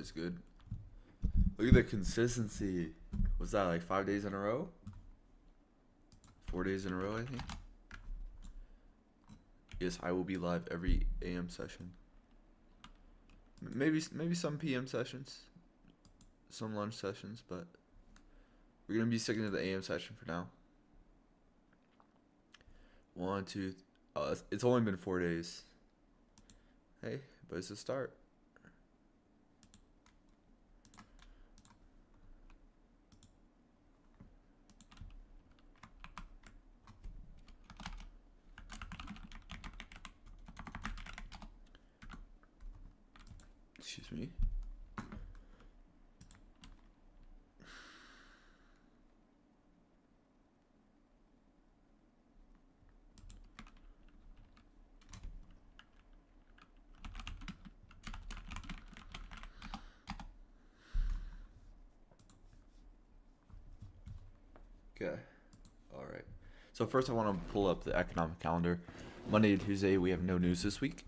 always good. Look at the consistency. Was that like 5 days in a row? 4 days in a row, I think. Yes, I will be live every AM session. Maybe some PM sessions, some lunch sessions, but we're gonna be sticking to the AM session for now. One, two. It's only been 4 days. Hey, but it's a start. Excuse me. Okay. All right. So first, I want to pull up the economic calendar. Monday and Tuesday, we have no news this week.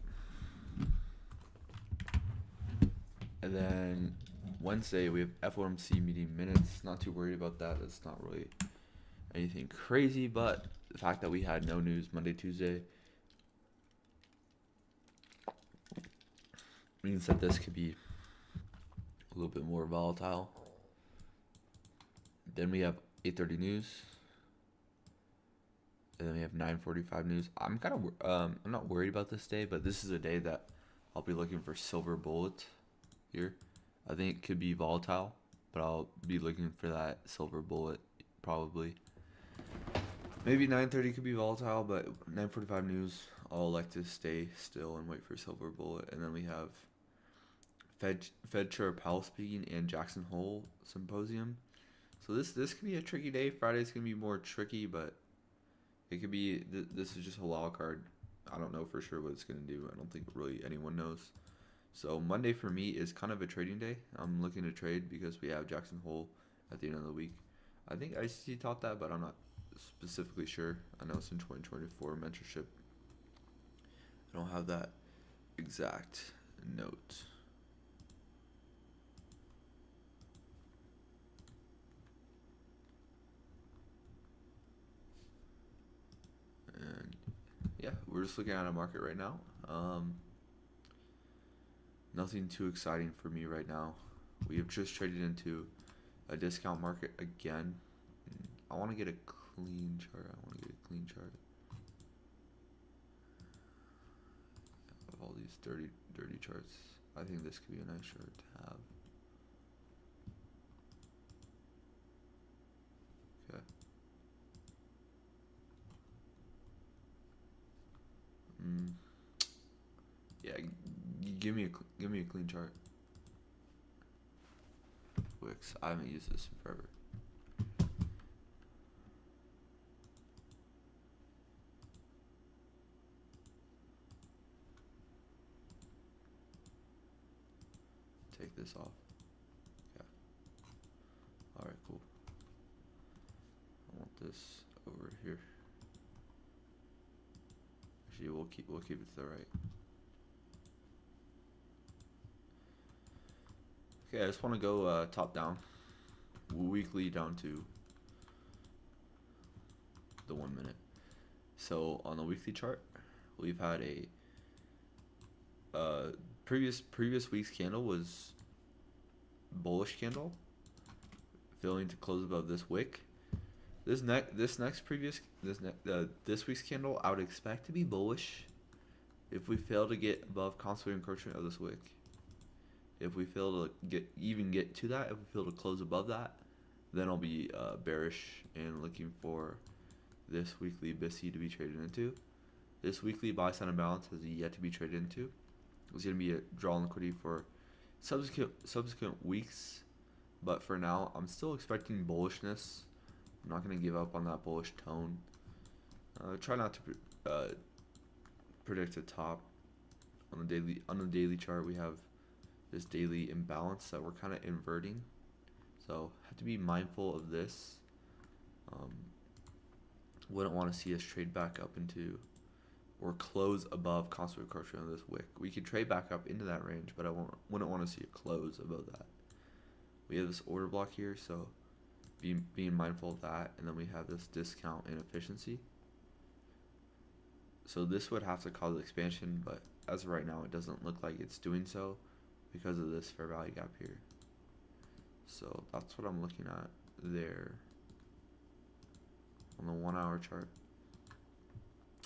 And then Wednesday, we have FOMC meeting minutes. Not too worried about that. It's not really anything crazy, but the fact that we had no news Monday, Tuesday means that this could be a little bit more volatile. Then we have 8:30 news. And then we have 9:45 news. I'm not worried about this day, but this is a day that I'll be looking for silver bullet here. I think it could be volatile, but I'll be looking for that silver bullet probably. Maybe 9:30 could be volatile, but 9:45 news, I'll like to stay still and wait for silver bullet. And then we have Fed Chair Powell speaking and Jackson Hole symposium. So this could be a tricky day. Friday's gonna be more tricky, but it could be. This is just a wild card. I don't know for sure what it's gonna do. I don't think really anyone knows. So Monday for me is kind of a trading day. I'm looking to trade because we have Jackson Hole at the end of the week. I think ICT taught that, but I'm not specifically sure. I know it's in 2024 mentorship. I don't have that exact note. And yeah, we're just looking at a market right now. Nothing too exciting for me right now. We have just traded into a discount market again. I want to get a clean chart. Of all these dirty charts, I think this could be a nice chart to have. Okay. Yeah, give me a clean chart. Wix. I haven't used this in forever. Take this off. Yeah. All right, cool. I want this over here. Actually, we'll keep it to the right. Okay, I just want to go top down, weekly down to the 1 minute. So on the weekly chart, we've had a previous week's candle was bullish candle, failing to close above this wick. This week's candle, I would expect to be bullish if we fail to get above concentrated encroachment of this wick. If we fail to get to that, if we fail to close above that, then I'll be bearish and looking for this weekly BISI to be traded into. This weekly buy side imbalance has yet to be traded into. It's going to be a draw on liquidity for subsequent weeks, but for now, I'm still expecting bullishness. I'm not going to give up on that bullish tone. Try not to predict a top. On the daily chart, we have this daily imbalance that we're kind of inverting, so have to be mindful of this. Wouldn't want to see us trade back up into or close above constant encroachment of this wick. We could trade back up into that range, but wouldn't want to see a close above that. We have this order block here, so being mindful of that, and then we have this discount inefficiency. So this would have to cause expansion, but as of right now, it doesn't look like it's doing so because of this fair value gap here. So that's what I'm looking at there on the 1 hour chart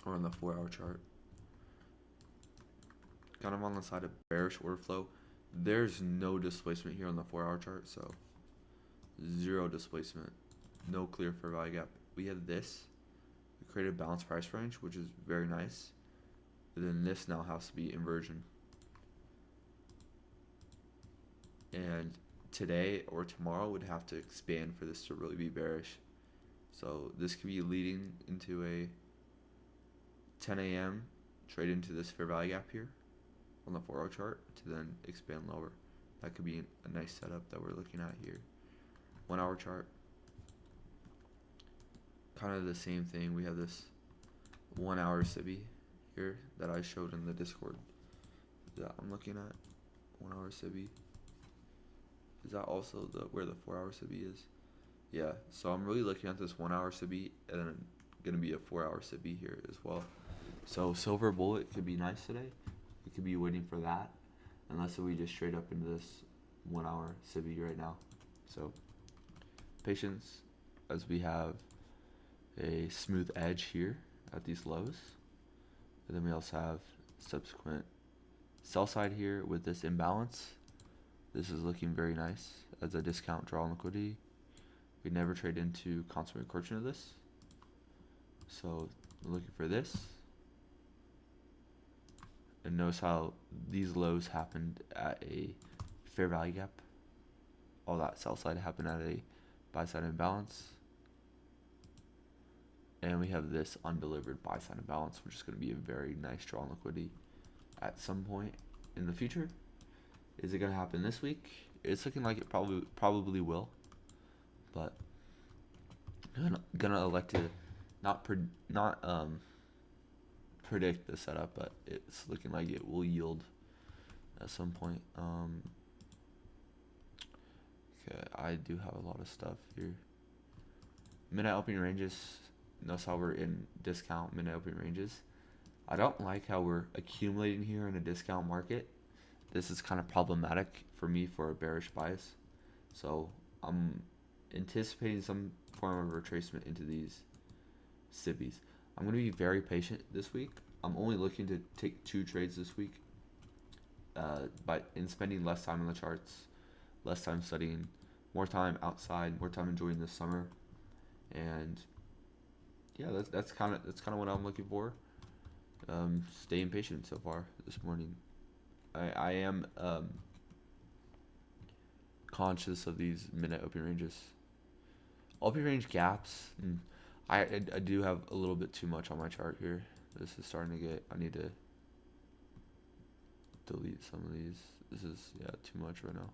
or on the 4 hour chart. Kind of on the side of bearish order flow. There's no displacement here on the 4 hour chart, so zero displacement, no clear fair value gap. We have this. We created a balanced price range, which is very nice. And then this now has to be inversion. And today or tomorrow would have to expand for this to really be bearish. So this could be leading into a 10 a.m. trade into this fair value gap here on the 4 hour chart to then expand lower. That could be a nice setup that we're looking at here. 1 hour chart, kind of the same thing. We have this 1 hour SIBI here that I showed in the Discord that I'm looking at. 1 hour SIBI. Is that also where the 4 hour SIBI is? Yeah, so I'm really looking at this 1 hour SIBI and then gonna be a 4 hour SIBI here as well. So silver bullet could be nice today. We could be waiting for that, unless we just straight up into this 1 hour SIBI right now. So patience as we have a smooth edge here at these lows, and then we also have subsequent sell side here with this imbalance. This is looking very nice as a discount draw on liquidity. We never trade into constant encroachment of this, so we're looking for this. And notice how these lows happened at a fair value gap. All that sell side happened at a buy side imbalance. And we have this undelivered buy side imbalance, which is going to be a very nice draw on liquidity at some point in the future. Is it going to happen this week? It's looking like it probably will. But I'm gonna elect to not predict the setup, but it's looking like it will yield at some point. Okay, I do have a lot of stuff here. Midnight opening ranges. Notice how we're in discount midnight opening ranges. I don't like how we're accumulating here in a discount market. This is kind of problematic for me for a bearish bias. So I'm anticipating some form of retracement into these SIBIs. I'm going to be very patient this week. I'm only looking to take 2 trades this week, but in spending less time on the charts, less time studying, more time outside, more time enjoying the summer, and yeah, that's kind of what I'm looking for. Staying patient so far this morning. I am conscious of these midnight opening ranges. Opening range gaps. I do have a little bit too much on my chart here. This is starting to get. I need to delete some of these. This is too much right now.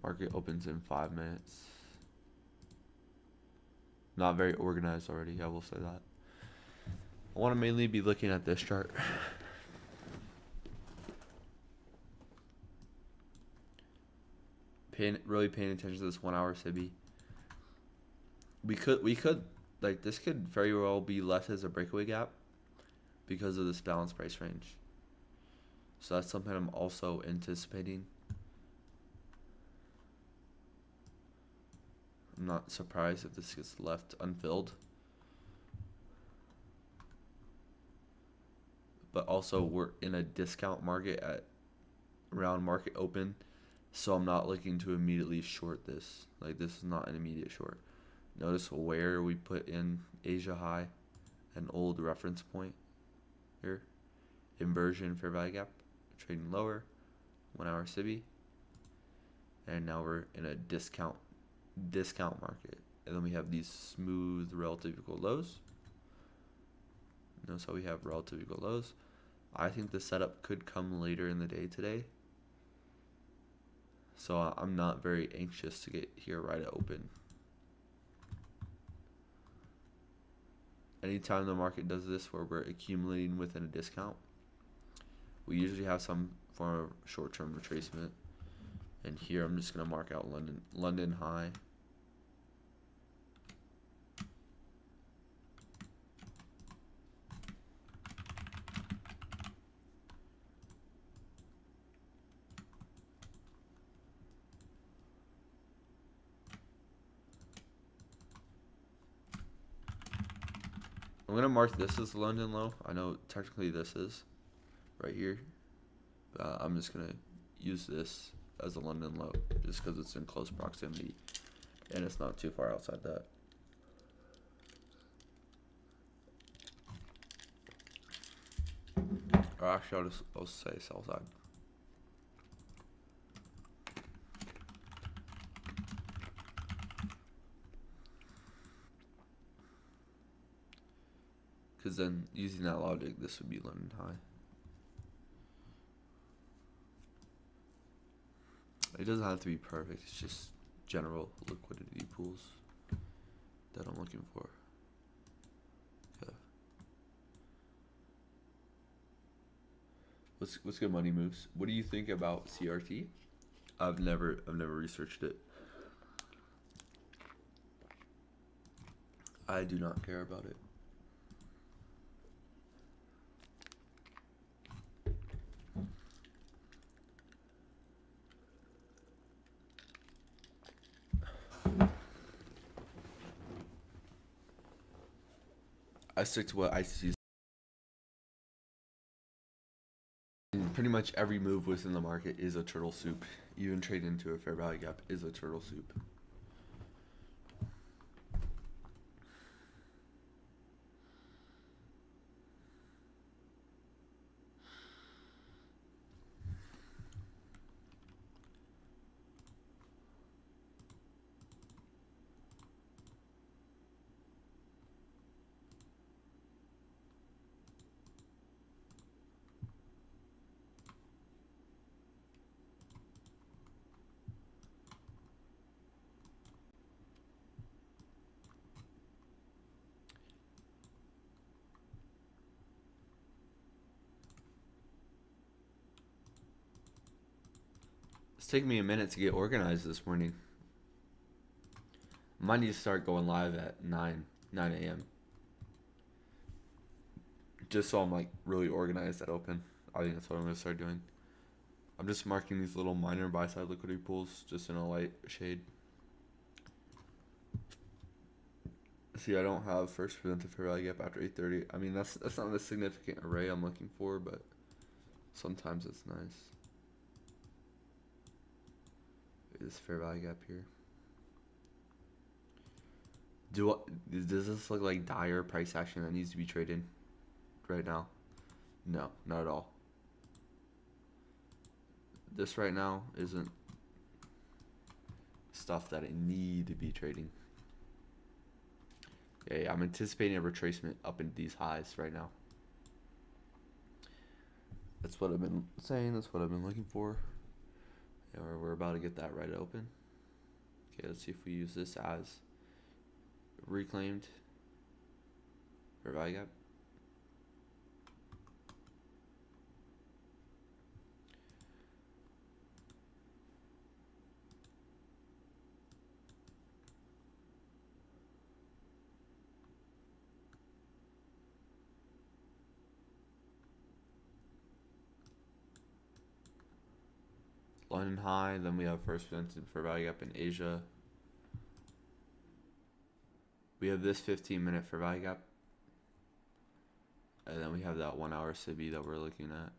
Market opens in 5 minutes. Not very organized already, I will say that. I want to mainly be looking at this chart. Really paying attention to this 1 hour SIBI. We could like this could very well be left as a breakaway gap because of this balanced price range. So that's something I'm also anticipating. I'm not surprised if this gets left unfilled. But also we're in a discount market at around market open, so I'm not looking to immediately short this. Like this is not an immediate short. Notice where we put in Asia high, an old reference point here. Inversion fair value gap, trading lower, 1 hour SIBI. And now we're in a discount market. And then we have these smooth relative equal lows. Notice how we have relative equal lows. I think the setup could come later in the day today. So I'm not very anxious to get here right at open. Anytime the market does this where we're accumulating within a discount, we usually have some form of short-term retracement. And here I'm just going to mark out London high. I'm going to mark this as the London low. I know technically this is right here. But I'm just going to use this as a London low just because it's in close proximity and it's not too far outside that. Or actually, I'll say sell side. Because then, using that logic, this would be London high. It doesn't have to be perfect. It's just general liquidity pools that I'm looking for. Okay. What's good money moves? What do you think about CRT? I've never researched it. I do not care about it. I stick to what ICT. Pretty much every move within the market is a turtle soup. Even trade into a fair value gap is a turtle soup. It's taking me a minute to get organized this morning. I might need to start going live at 9 a.m. Just so I'm like really organized at open. I think that's what I'm gonna start doing. I'm just marking these little minor buy side liquidity pools just in a light shade. See, I don't have first presented fair value gap after 8:30. I mean, that's not a significant array I'm looking for, but sometimes it's nice. This fair value gap here. Does this look like dire price action that needs to be traded right now? No, not at all. This right now isn't stuff that I need to be trading. Yeah, I'm anticipating a retracement up into these highs right now. That's what I've been saying. That's what I've been looking for. Yeah, we're about to get that right open. Okay, let's see if we use this as reclaimed fair value gap. London high, then we have first presented fair value gap in Asia. We have this 15-minute fair value gap. And then we have that 1 hour SIBI that we're looking at.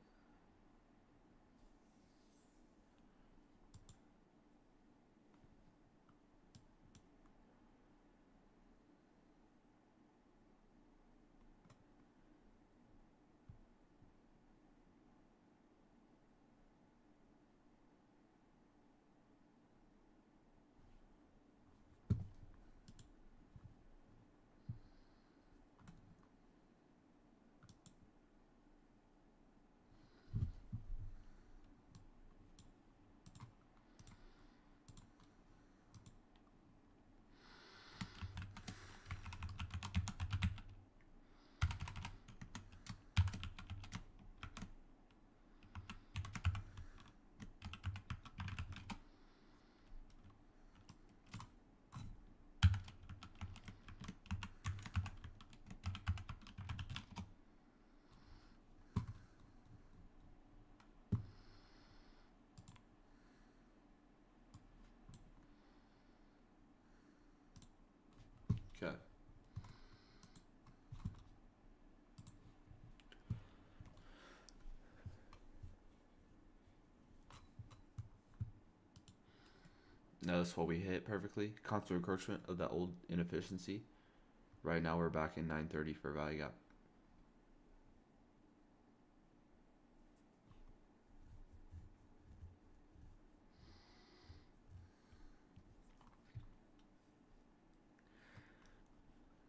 Notice what we hit perfectly. Constant encroachment of that old inefficiency. Right now we're back in 930 for value gap.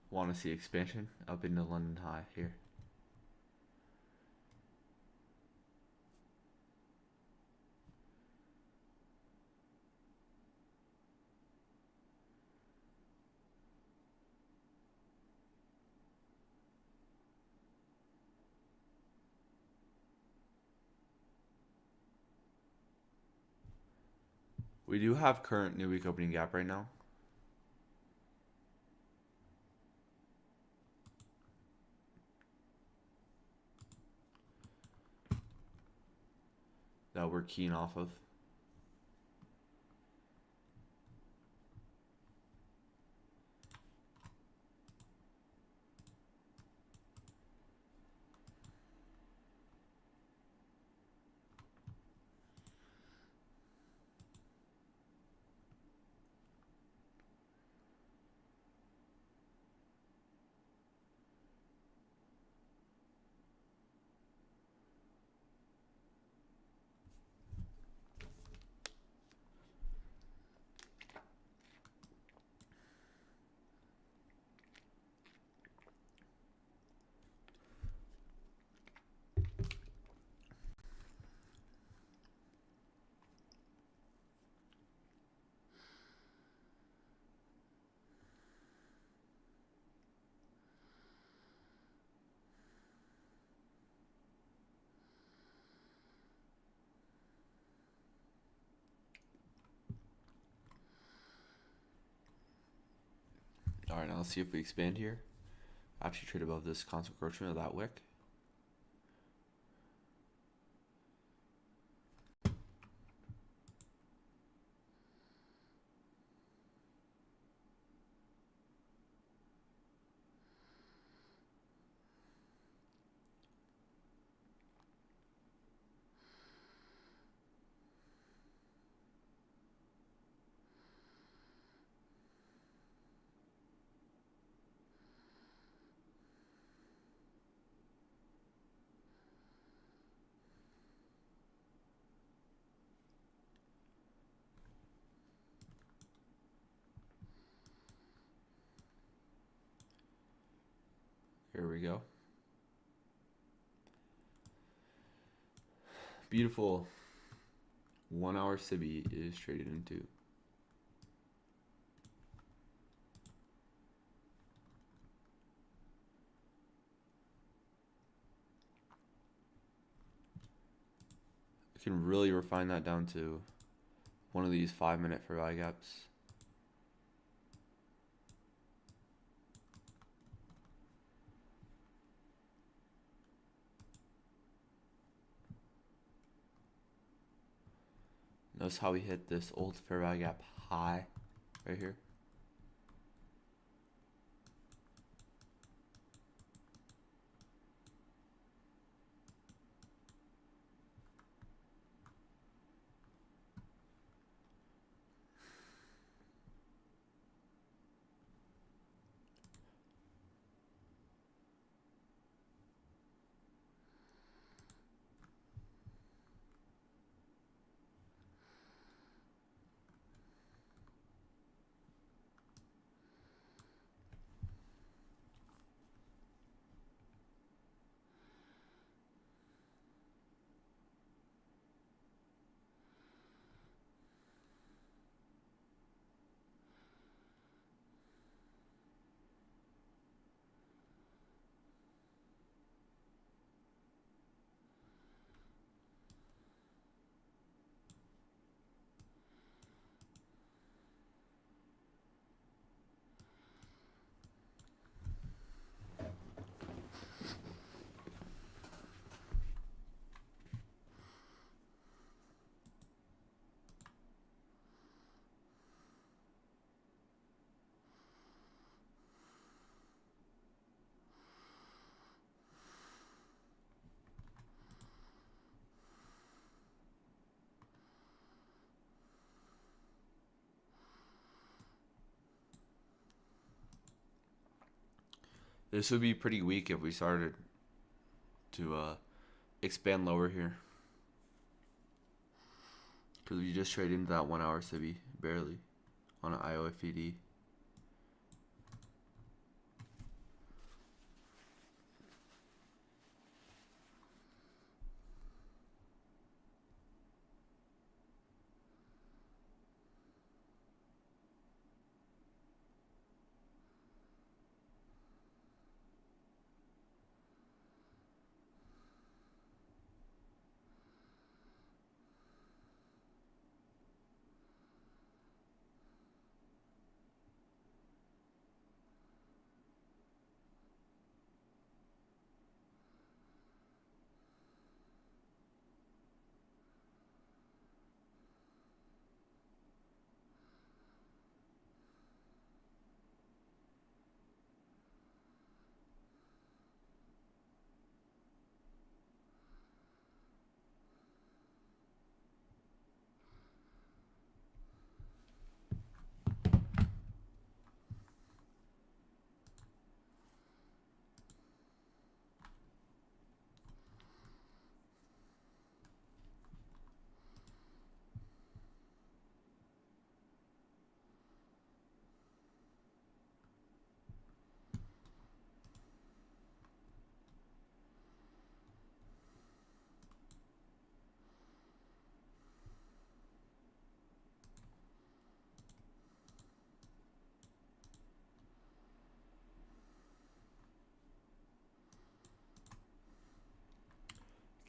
Want to see expansion up into London High here. We do have current new week opening gap right now. That we're keying off of. Alright, now let's see if we expand here. Actually trade above this constant encroachment of that wick. Here we go. Beautiful 1 hour Sibi is traded into. We can really refine that down to one of these 5-minute for value gaps. Notice how we hit this old fair value gap high right here. This would be pretty weak if we started to expand lower here. Because we just traded into that 1 hour SIBI, barely, on an IOFED.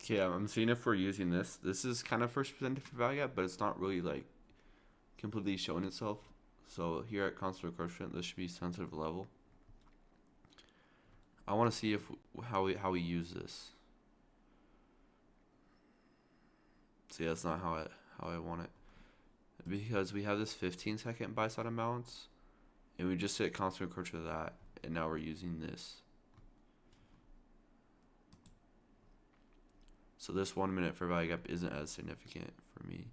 Okay, I'm seeing if we're using this. This is kind of first presented for value gap, but it's not really like completely showing itself. So here at constant coefficient, this should be sensitive level. I want to see if how we use this. See, that's not how I want it, because we have this 15-second buy side imbalance, and we just hit constant coefficient of that, and now we're using this. So this 1 minute for value gap isn't as significant for me.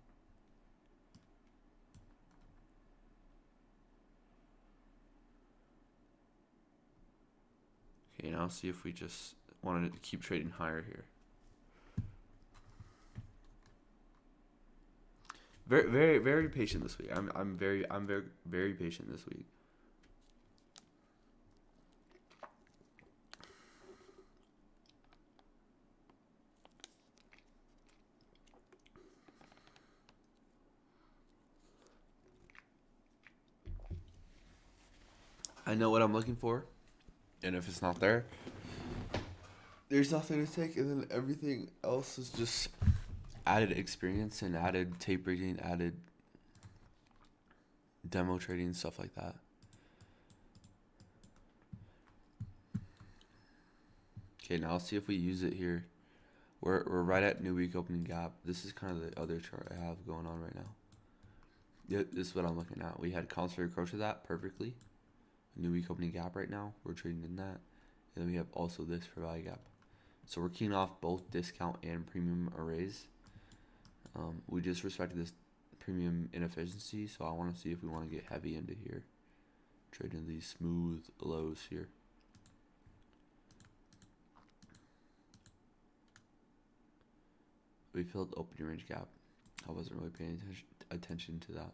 Okay, now see if we just wanted to keep trading higher here. Very patient this week. I'm very patient this week. I know what I'm looking for, and if it's not there, there's nothing to take, and then everything else is just added experience and added tape reading, added demo trading, stuff like that. Okay, now let's see if we use it here. We're right at new week opening gap. This is kind of the other chart I have going on right now. Yeah, this is what I'm looking at. We had constant approach to that perfectly. New week opening gap right now. We're trading in that. And then we have also this for value gap. So we're keying off both discount and premium arrays. We just respected this premium inefficiency, so I want to see if we want to get heavy into here. Trading these smooth lows here. We filled the opening range gap. I wasn't really paying attention to that.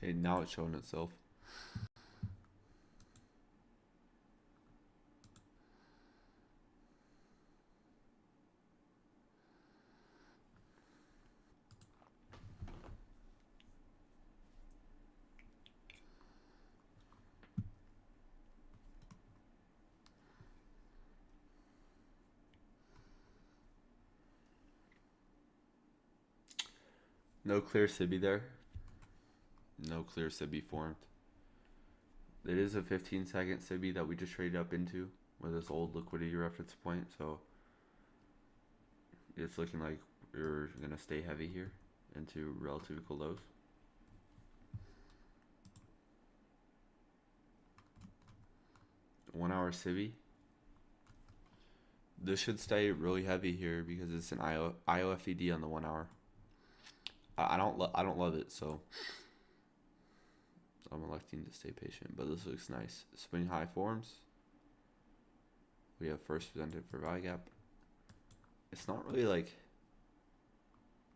Okay, now it's showing itself. No clear SIBI there. No clear SIBI formed. It is a 15-second SIBI that we just traded up into with this old liquidity reference point, so it's looking like we're gonna stay heavy here into relative equal lows. One-hour SIBI. This should stay really heavy here because it's an IOFED on the 1 hour. I don't love it, so I'm electing to stay patient. But this looks nice. Swing high forms. We have first presented for value gap. It's not really like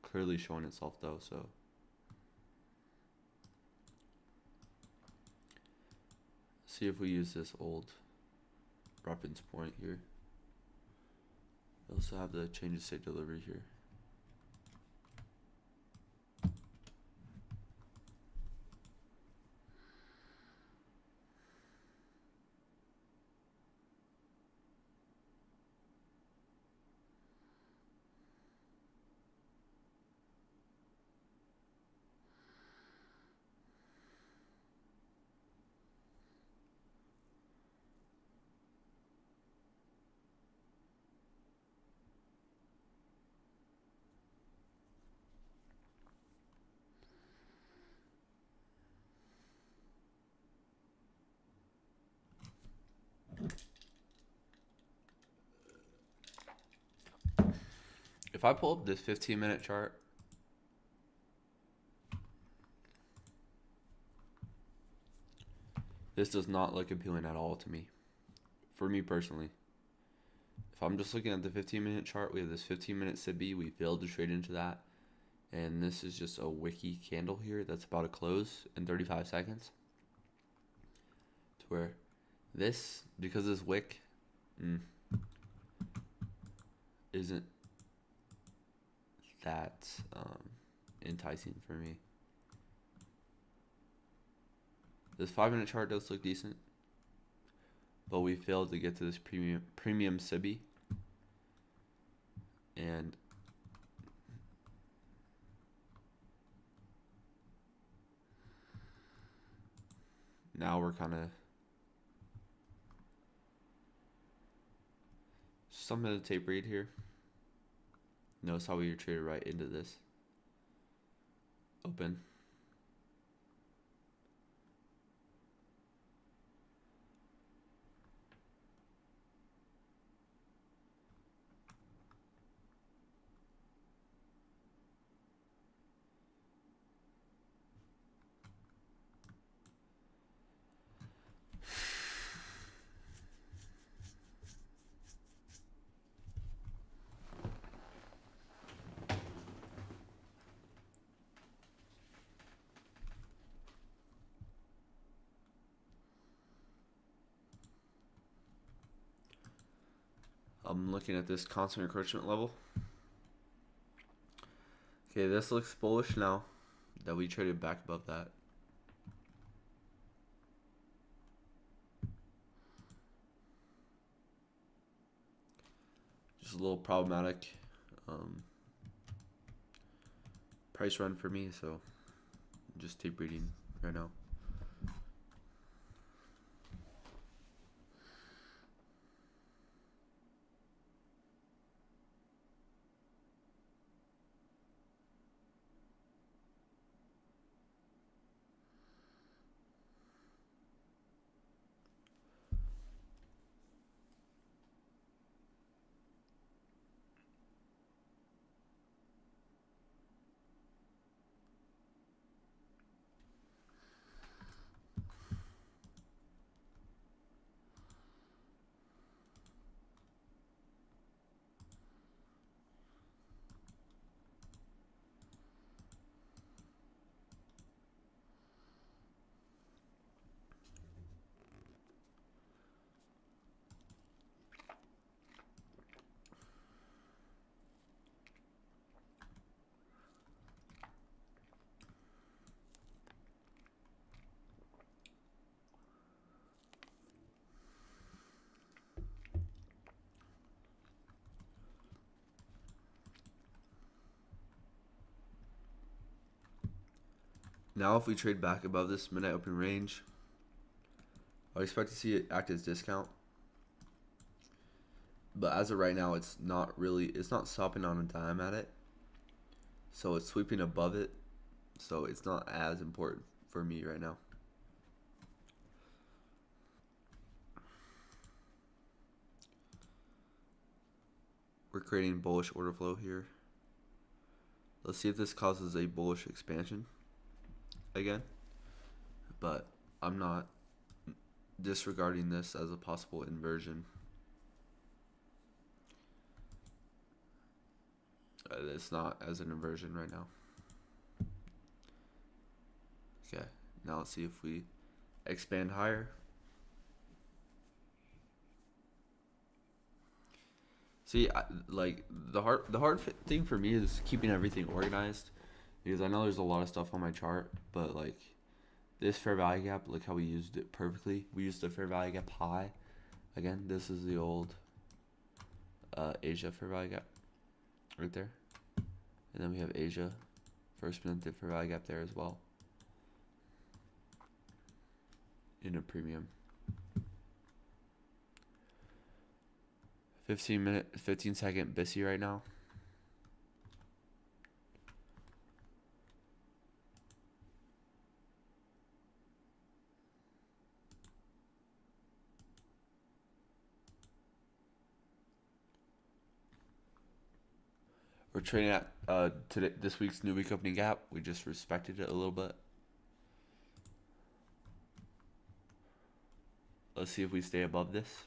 clearly showing itself though, so see if we use this old reference point here. We also have the change of state delivery here. If I pull up this 15-minute chart, this does not look appealing at all to me. For me personally. If I'm just looking at the 15-minute chart, we have this 15-minute SIBI. We failed to trade into that. And this is just a wiki candle here that's about to close in 35 seconds. To where this, because this wick isn't that enticing for me. This 5-minute chart does look decent, but we failed to get to this premium SIBI, and now we're kind of some tape read here. Notice how we traded right into this open. I'm looking at this constant encroachment level. Okay, this looks bullish now that we traded back above that. Just a little problematic price run for me, so I'm just tape reading right now. Now if we trade back above this midnight open range, I expect to see it act as discount. But as of right now, it's not stopping on a dime at it. So it's sweeping above it. So it's not as important for me right now. We're creating bullish order flow here. Let's see if this causes a bullish expansion again. But I'm not disregarding this as a possible inversion. It's not as an inversion right now. Okay, now let's see if we expand higher. See, like the hard thing for me is keeping everything organized, because I know there's a lot of stuff on my chart, but like this fair value gap, look how we used it perfectly. We used the fair value gap high. Again, this is the old Asia fair value gap right there, and then we have Asia first minute fair value gap there as well in a premium. 15 second BISI right now. We're trading at this week's new week opening gap. We just respected it a little bit. Let's see if we stay above this.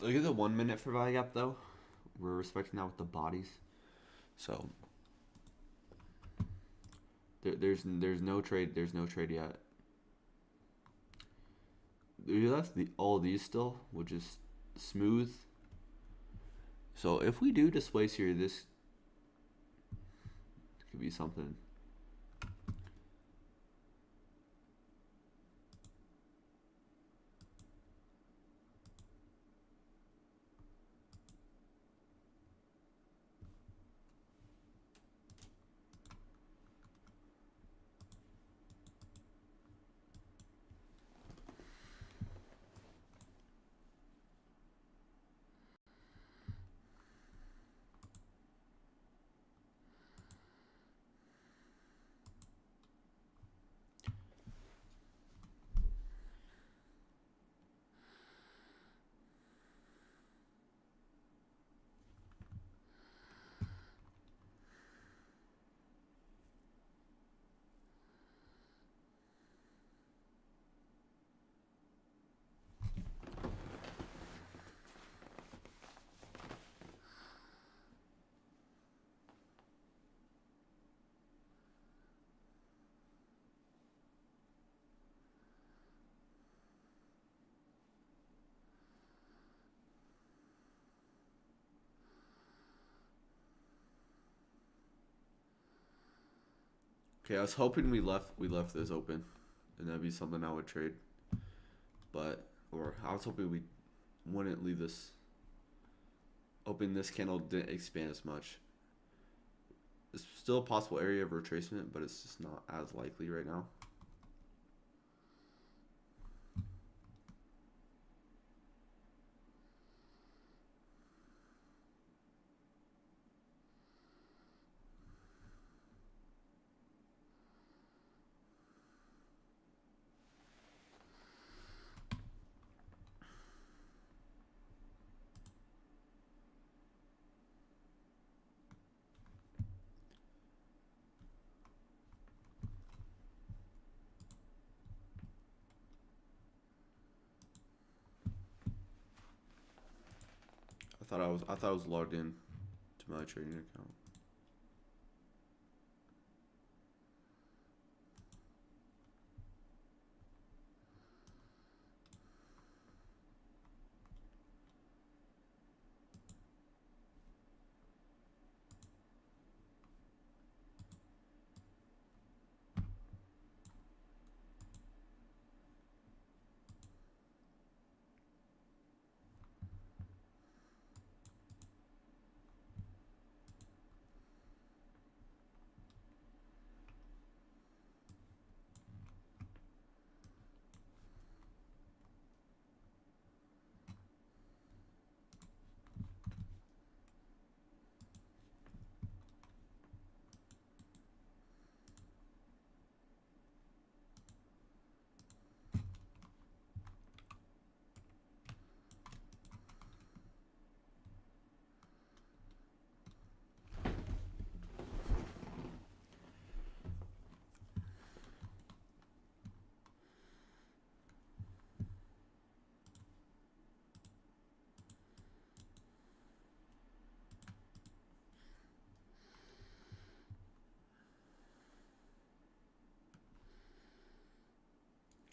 Look at the 1 minute for value gap though. We're respecting that with the bodies. So there's no trade. There's no trade yet. We left all these still, which is smooth. So if we do displace here, this could be something. Okay, I was hoping we left this open, and that'd be something I would trade. Or I was hoping we wouldn't leave this open. This candle didn't expand as much. It's still a possible area of retracement, but it's just not as likely right now. I thought I was logged in to my trading account.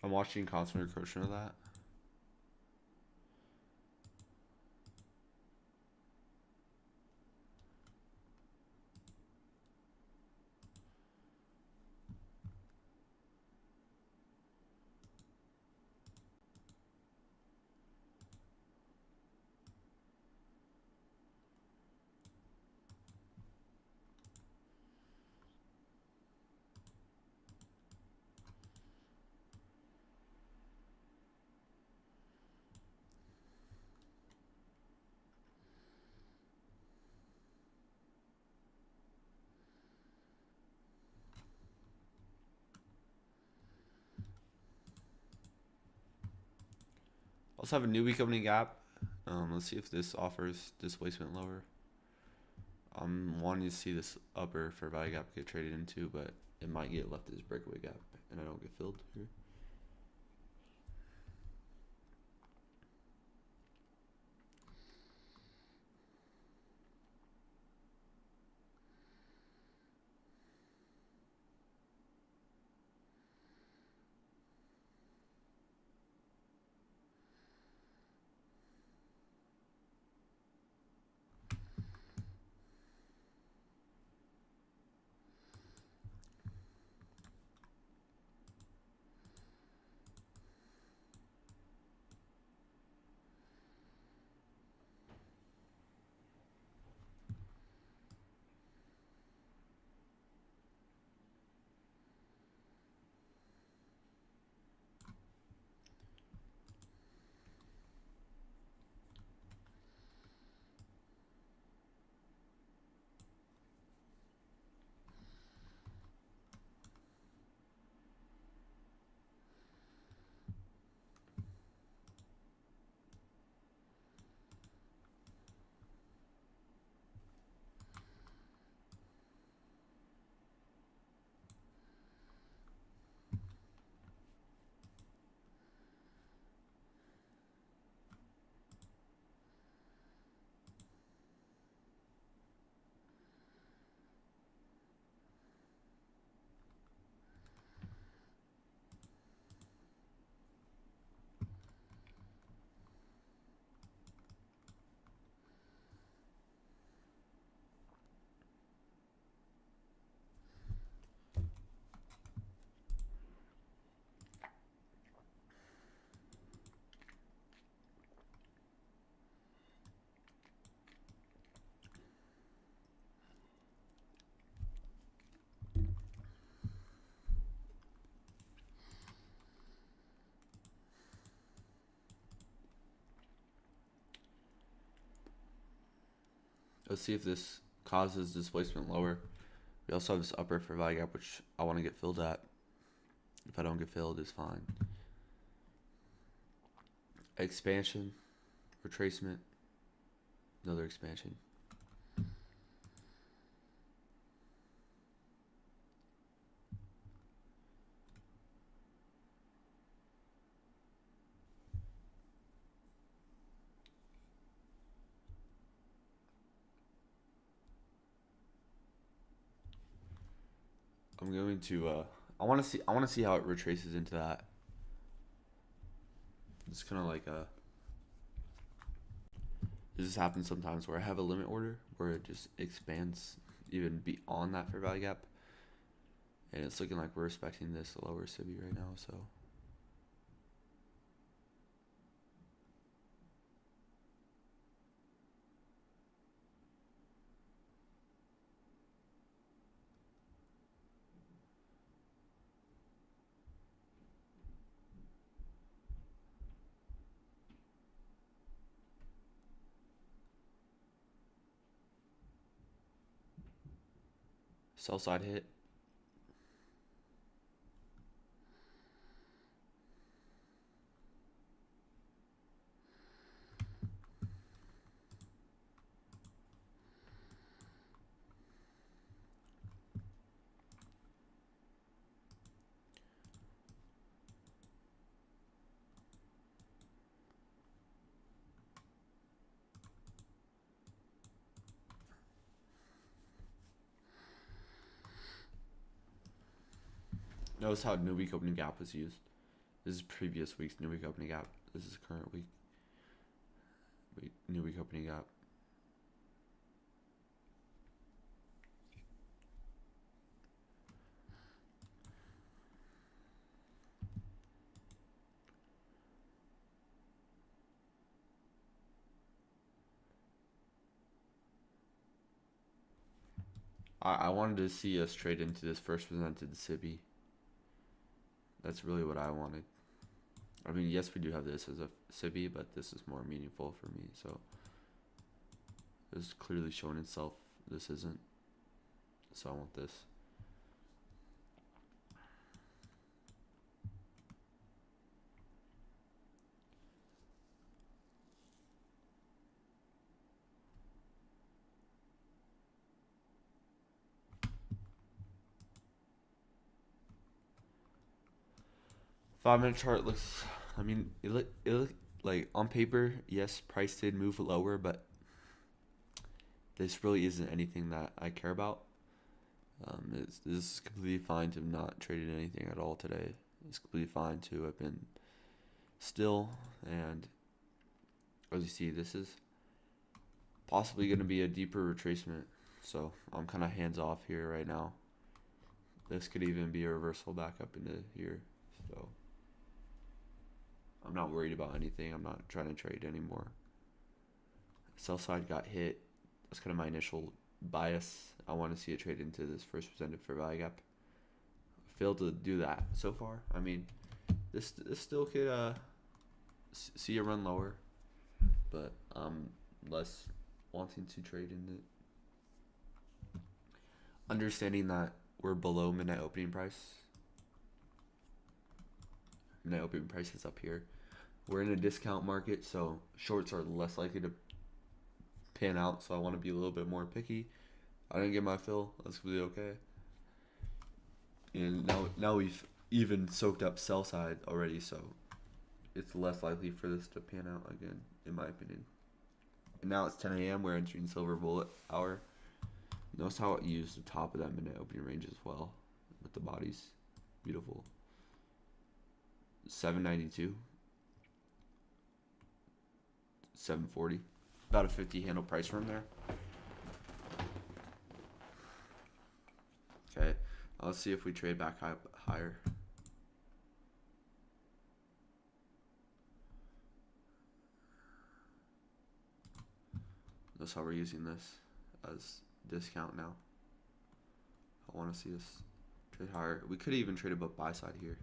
I'm watching constant recursion of that. Also have a new week opening gap. Let's see if this offers displacement lower. I'm wanting to see this upper for value gap get traded into, but it might get left as breakaway gap and I don't get filled here. Let's see if this causes displacement lower. We also have this upper for value gap, which I want to get filled at. If I don't get filled, it's fine. Expansion, retracement, another expansion. I'm going to I want to see how it retraces into that. It's kind of like a this happens sometimes where I have a limit order where it just expands even beyond that fair value gap, and it's looking like we're respecting this lower SIBI right now. So sell side hit. Notice how new week opening gap was used. This is previous week's new week opening gap. This is current week. New week opening gap. I wanted to see us trade into this first presented SIBI. That's really what I wanted. I mean, yes, we do have this as a SIBI, but this is more meaningful for me. So it's clearly showing itself. This isn't. So I want this. Five-minute chart looks. I mean, it look like on paper, yes, price did move lower, but this really isn't anything that I care about. This is completely fine to have not traded anything at all today. It's completely fine to have been still, and as you see, this is possibly going to be a deeper retracement. So I'm kind of hands off here right now. This could even be a reversal back up into here. So I'm not worried about anything. I'm not trying to trade anymore. Sell side got hit. That's kind of my initial bias. I want to see it trade into this first presented fair value gap. Failed to do that so far. I mean, this still could see a run lower, but I'm less wanting to trade in it. Understanding that we're below midnight opening price. Midnight opening price is up here. We're in a discount market, so shorts are less likely to pan out. So I want to be a little bit more picky. I didn't get my fill. That's really okay. And now we've even soaked up sell side already, so it's less likely for this to pan out again, in my opinion. And now it's 10 a.m. We're entering silver bullet hour. Notice how it used the top of that midnight opening range as well with the bodies. Beautiful. 792. 740. About a 50 handle price from there. Okay. Let's see if we trade back higher. That's how we're using this as discount now. I want to see us trade higher. We could even trade above buy side here.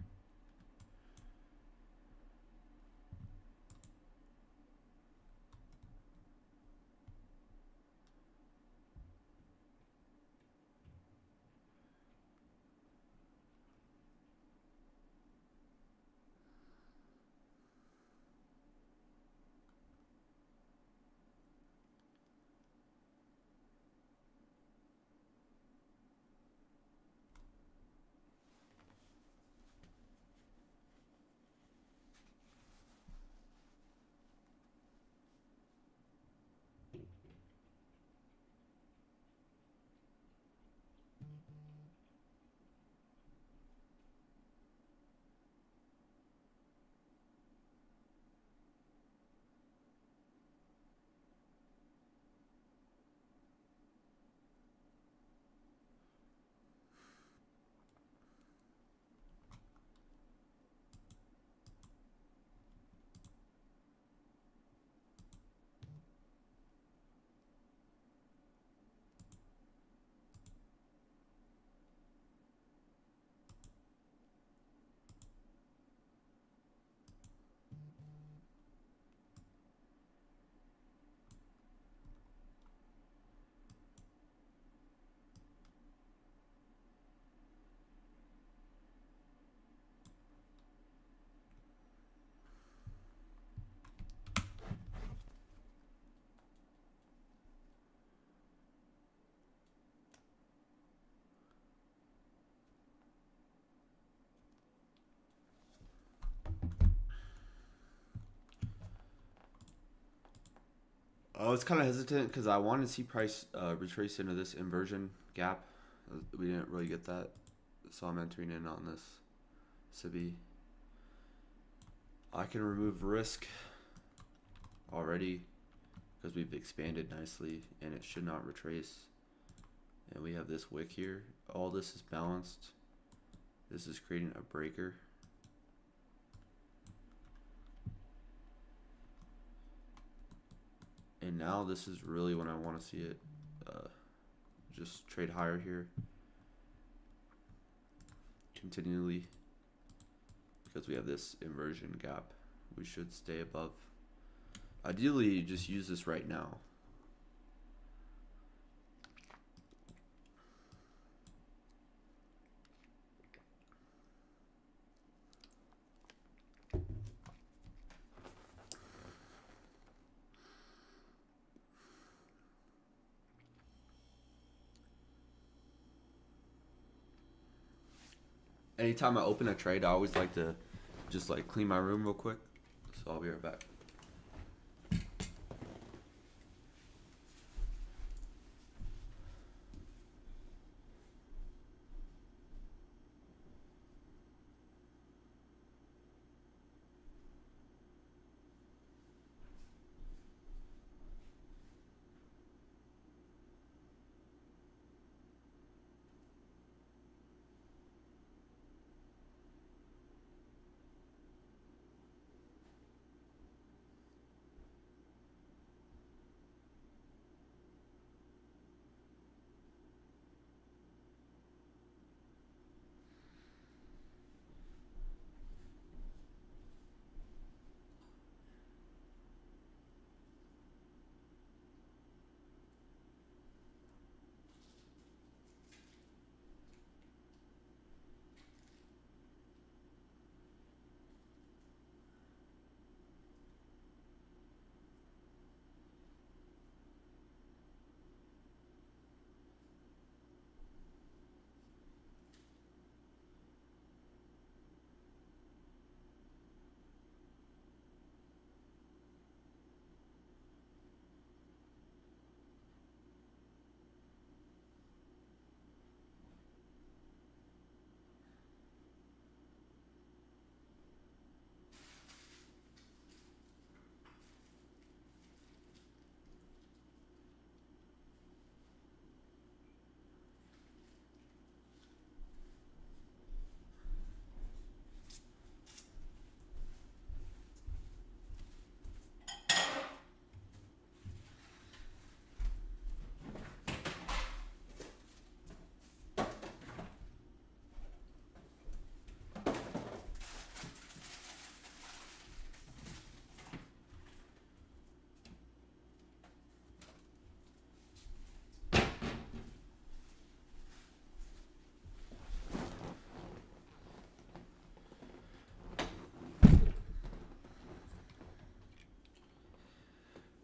I was kind of hesitant because I wanted to see price retrace into this inversion gap. We didn't really get that, so I'm entering in on this SIBI. I can remove risk already because we've expanded nicely and it should not retrace. And we have this wick here. All this is balanced. This is creating a breaker. And now this is really when I want to see it just trade higher here continually, because we have this inversion gap. We should stay above. Ideally, just use this right now. Anytime I open a trade, I always like to just like clean my room real quick. So I'll be right back.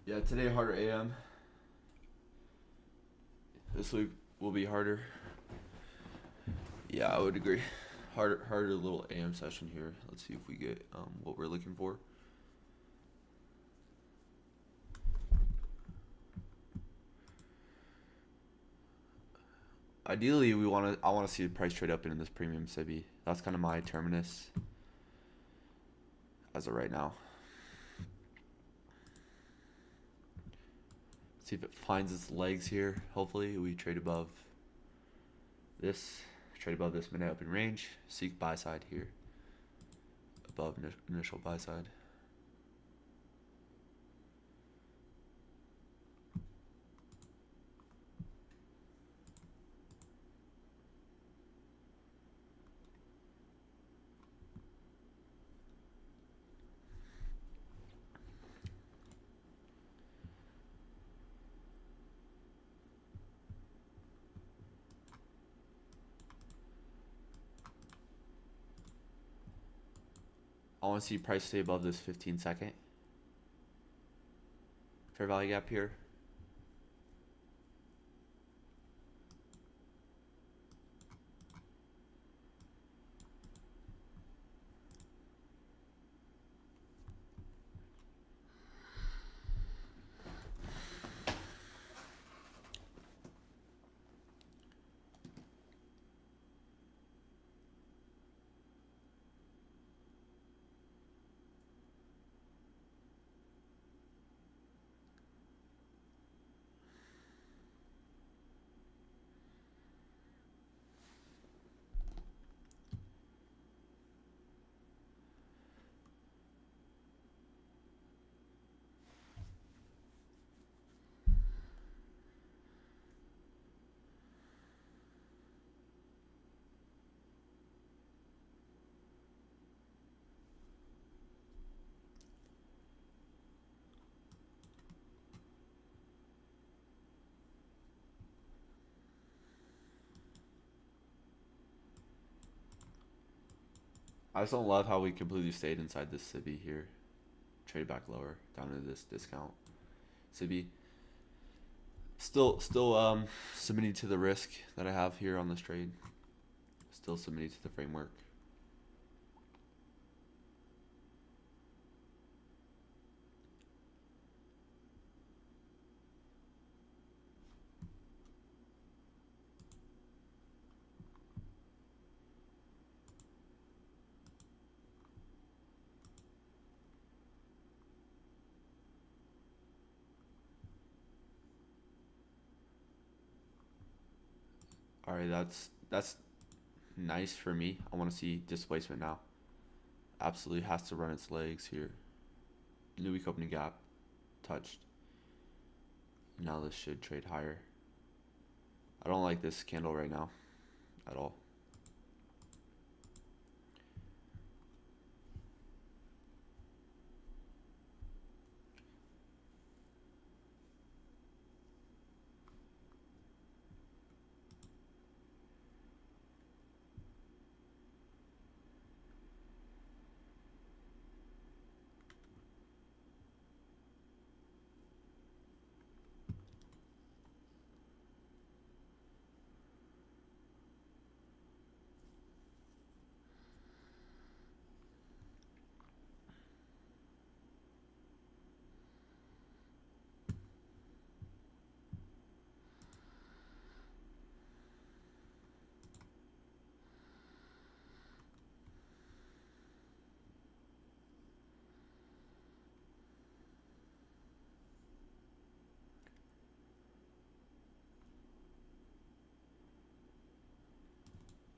Yeah, today harder AM. This week will be harder. Yeah, I would agree. Harder little AM session here. Let's see if we get what we're looking for. Ideally, I want to see the price trade up into this premium SIBI. That's kind of my terminus as of right now. See if it finds its legs here. Hopefully, we trade above this. Trade above this minute open range. Seek buy side here. Above initial buy side. I want to see price stay above this 15-second fair value gap here. I just don't love how we completely stayed inside this Sibby here. Trade back lower down to this discount. Sibby still submitting to the risk that I have here on this trade. Still submitting to the framework. All right, that's nice for me. I want to see displacement now. Absolutely has to run its legs here. New week opening gap touched. Now this should trade higher. I don't like this candle right now at all.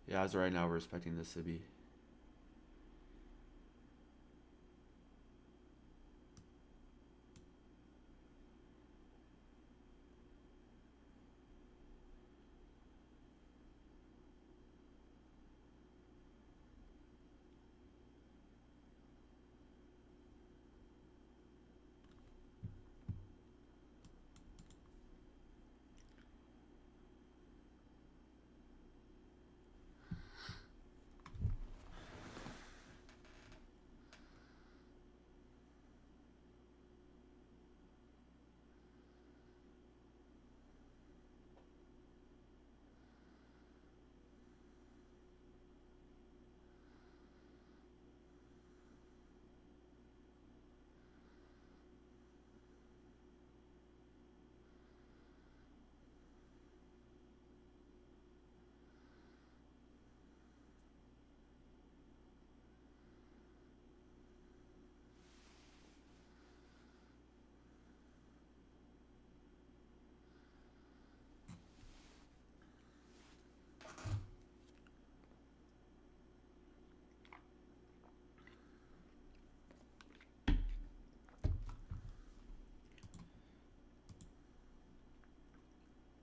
Yeah, as of right now, we're respecting the Sibby.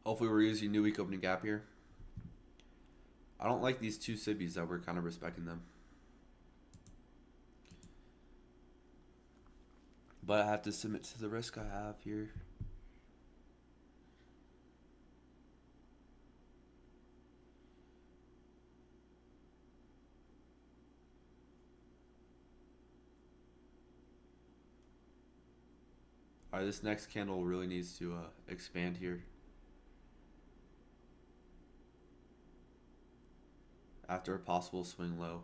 Hopefully we're using new week opening gap here. I don't like these two Sibbies that we're kind of respecting them. But I have to submit to the risk I have here. Alright, this next candle really needs to expand here. After a possible swing low.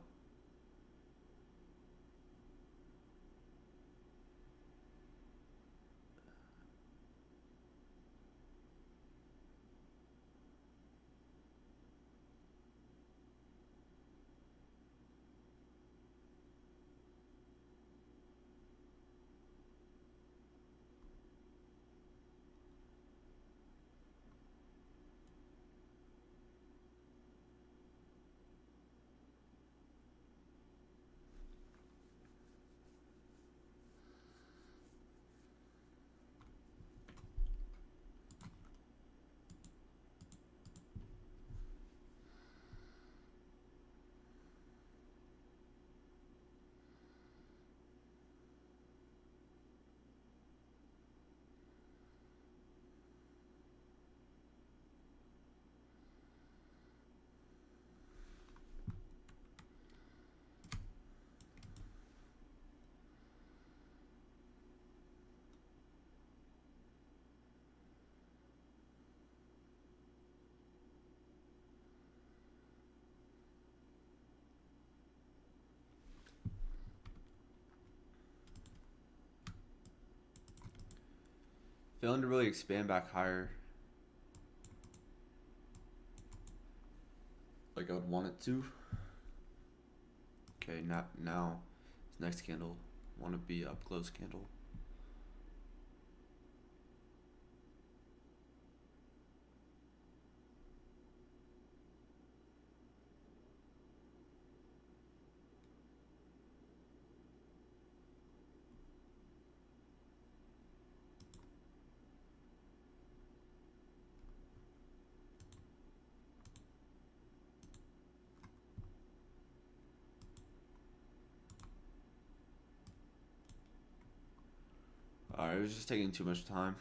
failing to really expand back higher like I would want it to. Okay, now this next candle, want to be up close candle. Alright, it was just taking too much time.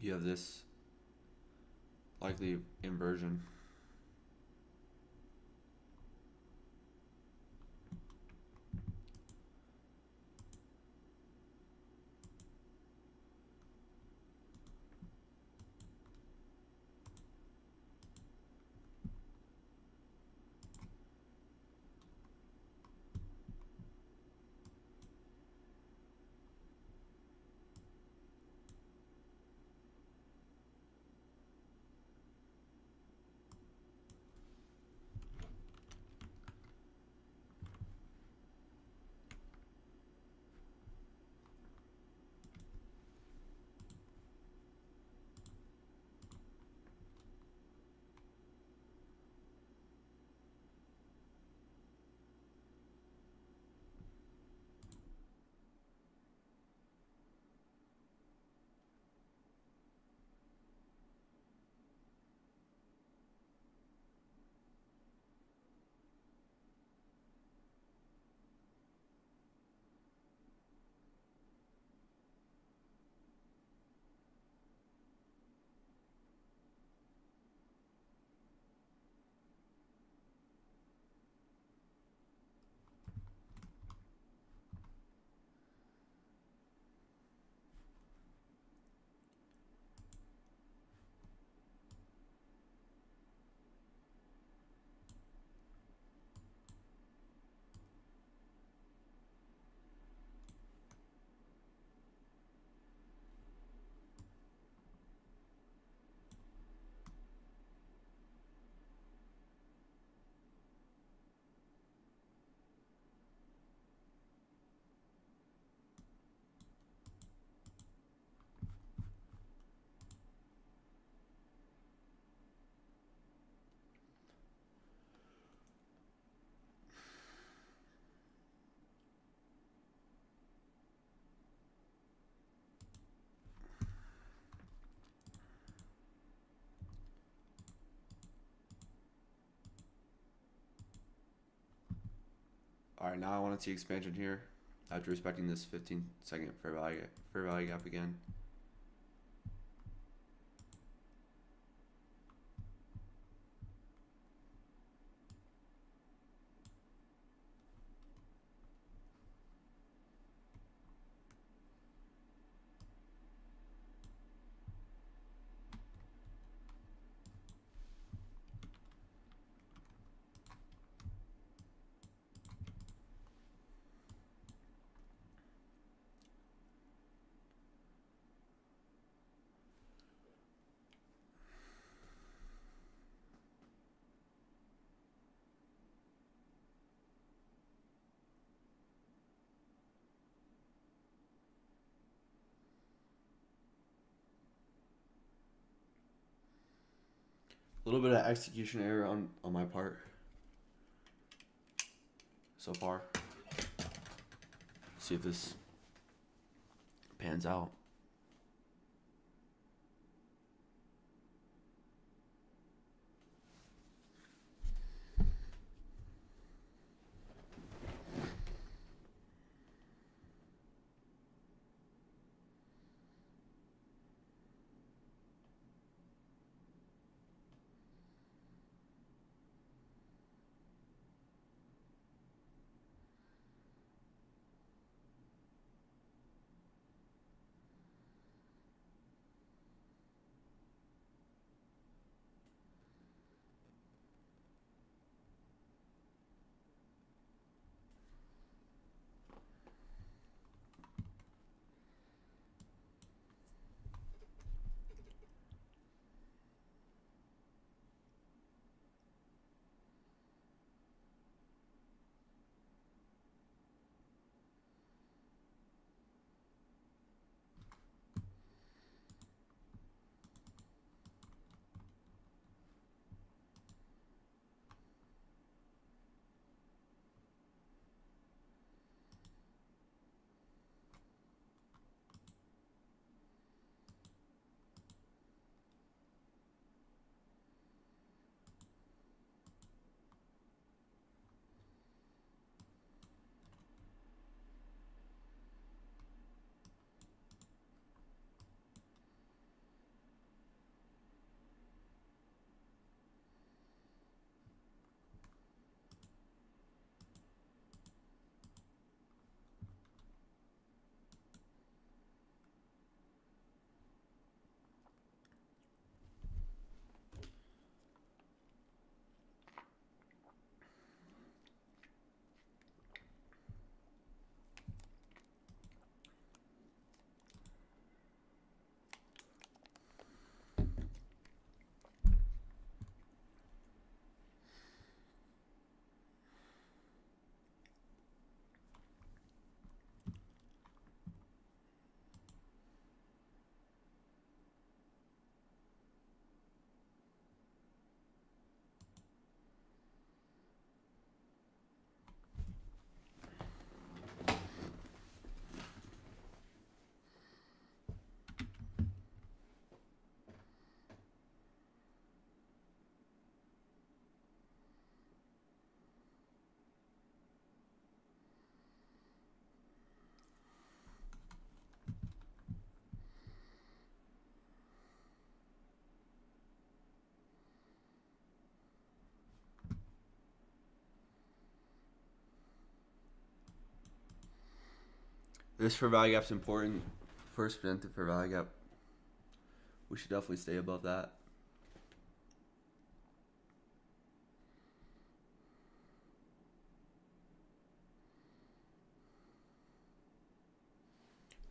You have this likely inversion. Alright, now I want to see expansion here after respecting this 15-second fair value gap again. A little bit of execution error on my part so far. See if this pans out. This fair value gap's important. First presented fair value gap. We should definitely stay above that.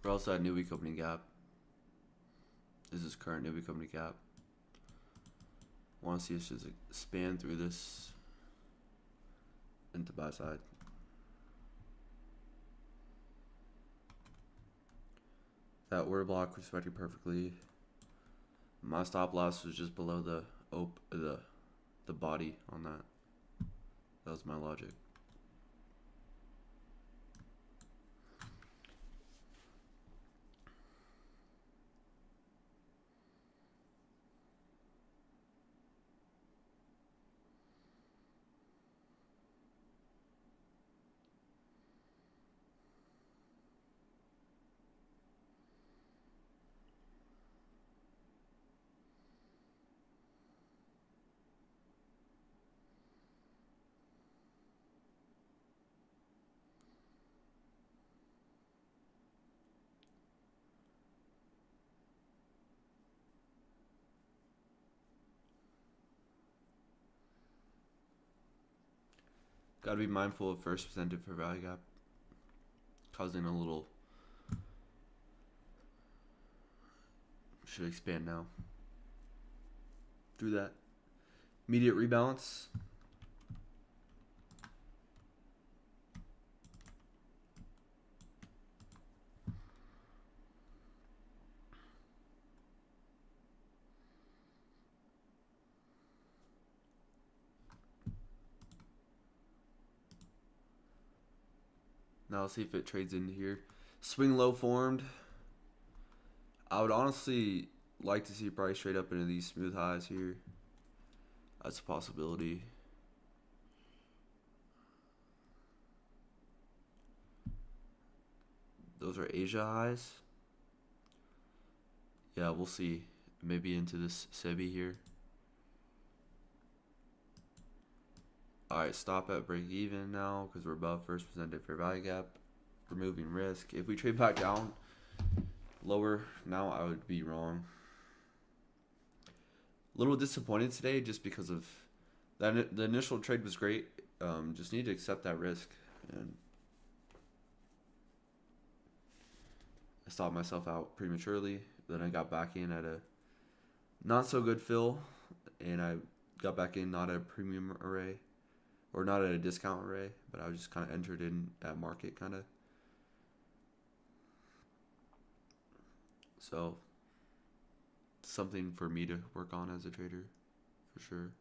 We're also at new week opening gap. This is current new week opening gap. Want to see us just expand through this into buy side. That order block respected perfectly. My stop loss was just below the body on that. That was my logic. Gotta be mindful of first presented fair value gap, causing a little. Should expand now. Through that immediate rebalance. Now let's see if it trades into here. Swing low formed. I would honestly like to see price trade up into these smooth highs here. That's a possibility. Those are Asia highs. Yeah, we'll see. Maybe into this SEBI here. Alright, stop at break even now because we're above first presented fair value gap. Removing risk. If we trade back down lower now, I would be wrong. A little disappointed today just because of that. The initial trade was great. Just need to accept that risk, and I stopped myself out prematurely. Then I got back in at a not so good fill, and I got back in not at a premium array or not at a discount array, but I just kind of entered in at market kind of. So something for me to work on as a trader, for sure.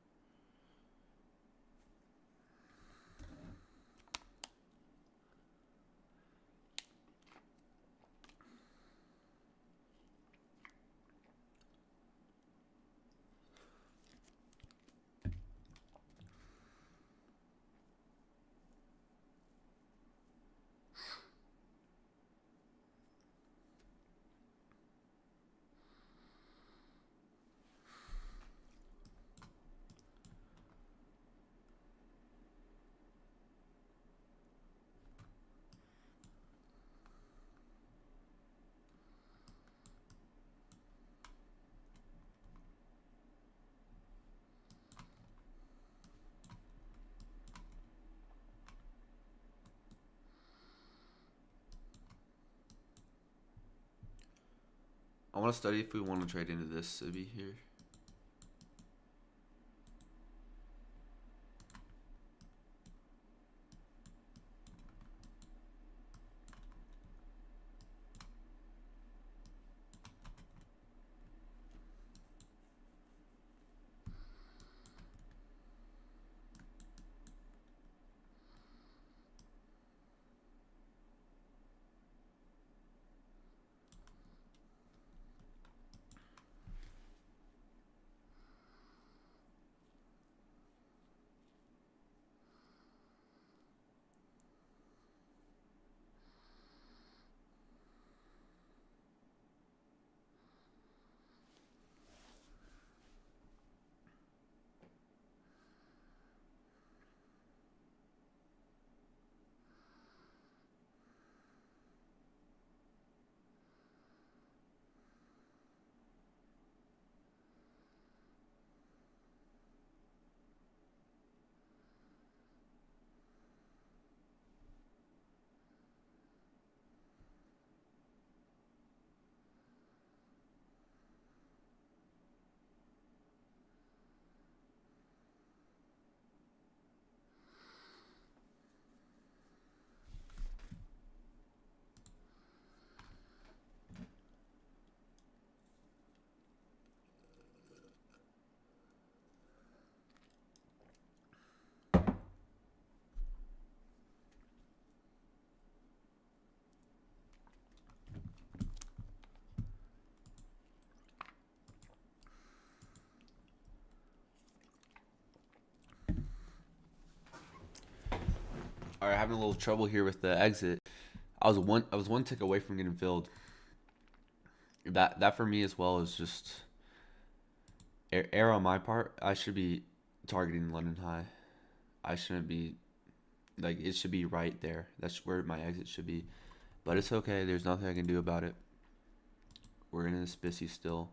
I want to study if we want to trade into this SIBI here. All right, having a little trouble here with the exit. I was one tick away from getting filled. That for me as well is just error on my part. I should be targeting London High. I shouldn't be like it should be right there. That's where my exit should be. But it's okay. There's nothing I can do about it. We're in this busy still.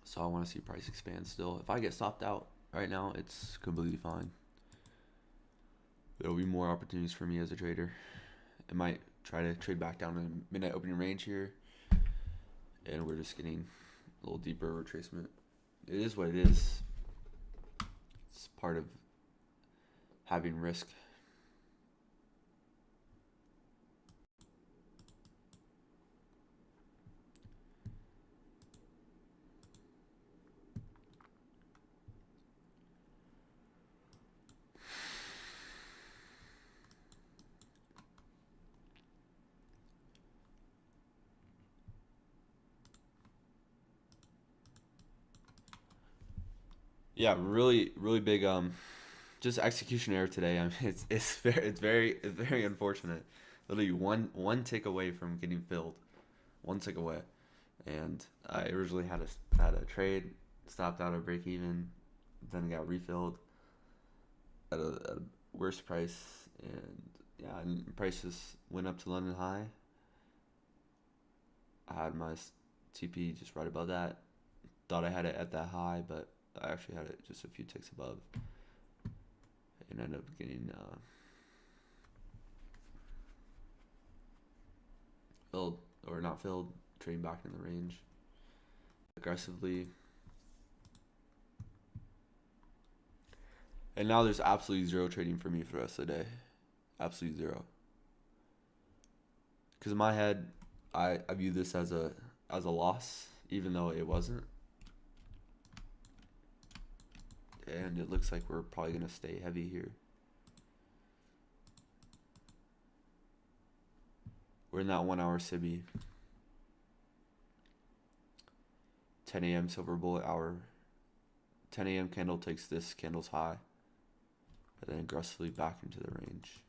So I want to see price expand still. If I get stopped out right now, it's completely fine. There'll be more opportunities for me as a trader. I might try to trade back down to the midnight opening range here. And we're just getting a little deeper retracement. It is what it is. It's part of having risk. Yeah, really big just execution error today. I mean, it's very unfortunate. Literally one tick away from getting filled, one tick away, and I originally had a trade stopped out of break even, then it got refilled at a worse price, and yeah, and prices went up to London High. I had my TP just right above that. Thought I had it at that high, but I actually had it just a few ticks above, and ended up getting filled or not filled, trading back in the range aggressively. And now there's absolutely zero trading for me for the rest of the day. Absolutely zero. Because in my head, I view this as a loss, even though it wasn't. And it looks like we're probably gonna stay heavy here. We're in that 1 hour SIBI. 10 a.m. silver bullet hour. 10 a.m. candle takes this candle's high, but then aggressively back into the range.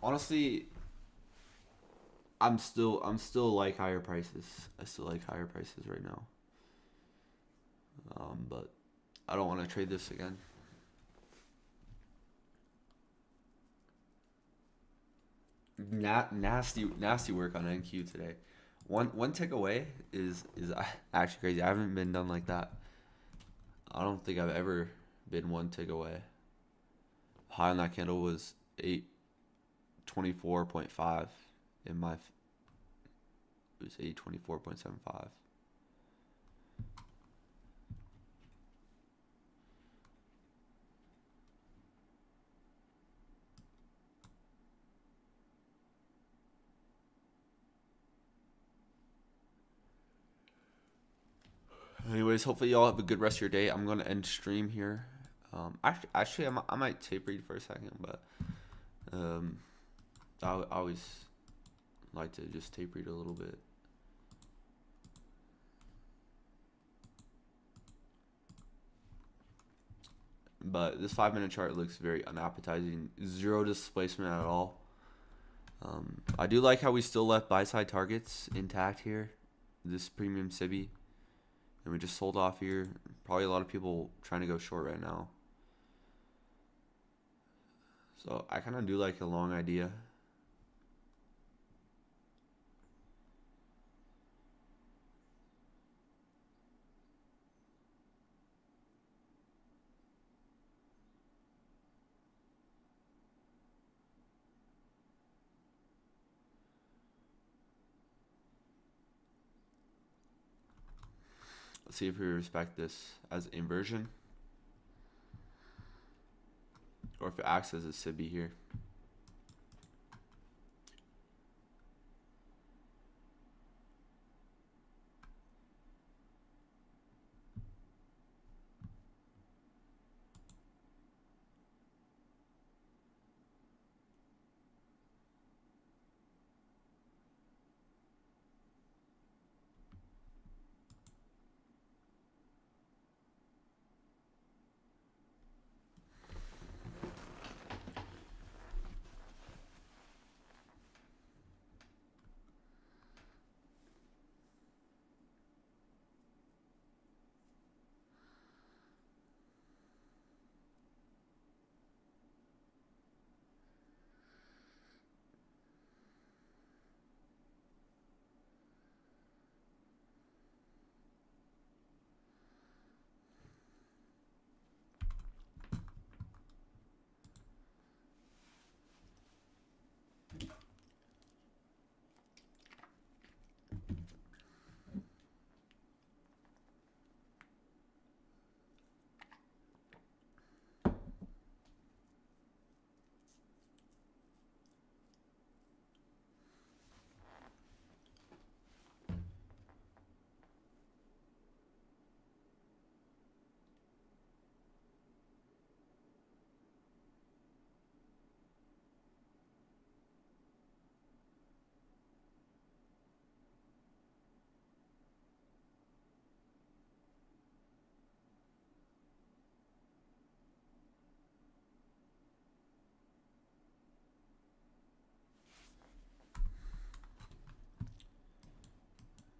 Honestly, I'm still like higher prices. I still like higher prices right now. But I don't want to trade this again. Nasty work on NQ today. One tick away is actually crazy. I haven't been done like that. I don't think I've ever been one tick away. High on that candle was 824.5. In my it was 824.75. Anyways, hopefully y'all have a good rest of your day. I'm gonna end stream here. Actually, I might tape read for a second, but um, I always like to just tape read a little bit. But this 5 minute chart looks very unappetizing. Zero displacement at all. I do like how we still left buy side targets intact here. This premium SIBI. And we just sold off here. Probably a lot of people trying to go short right now. So I kind of do like a long idea. Let's see if we respect this as inversion or if it acts as a SIBI here.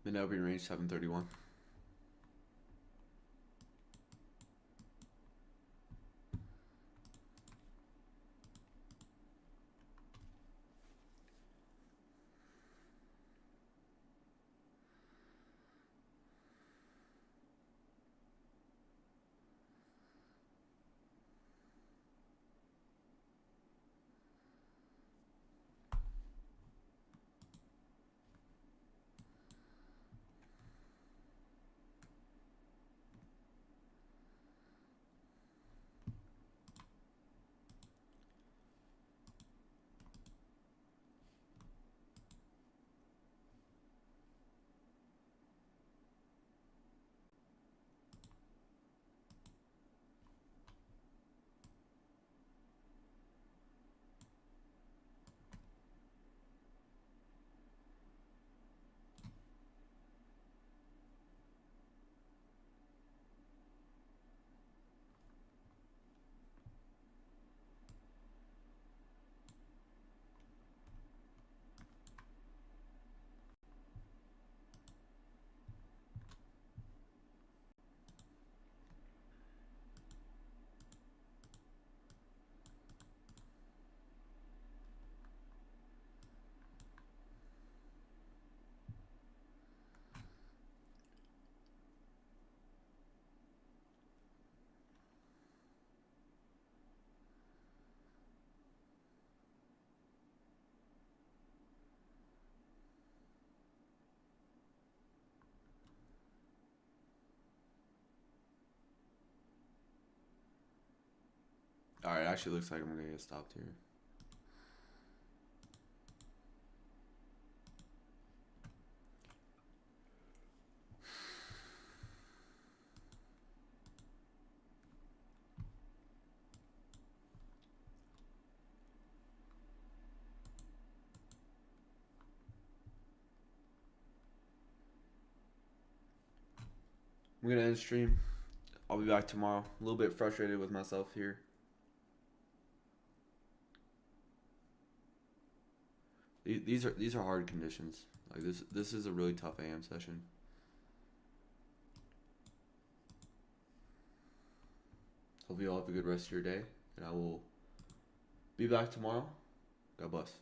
Mid opening range 731. Alright, actually looks like I'm gonna get stopped here. I'm gonna end stream. I'll be back tomorrow. A little bit frustrated with myself here. These are hard conditions. Like this is a really tough AM session. Hope you all have a good rest of your day, and I will be back tomorrow. God bless.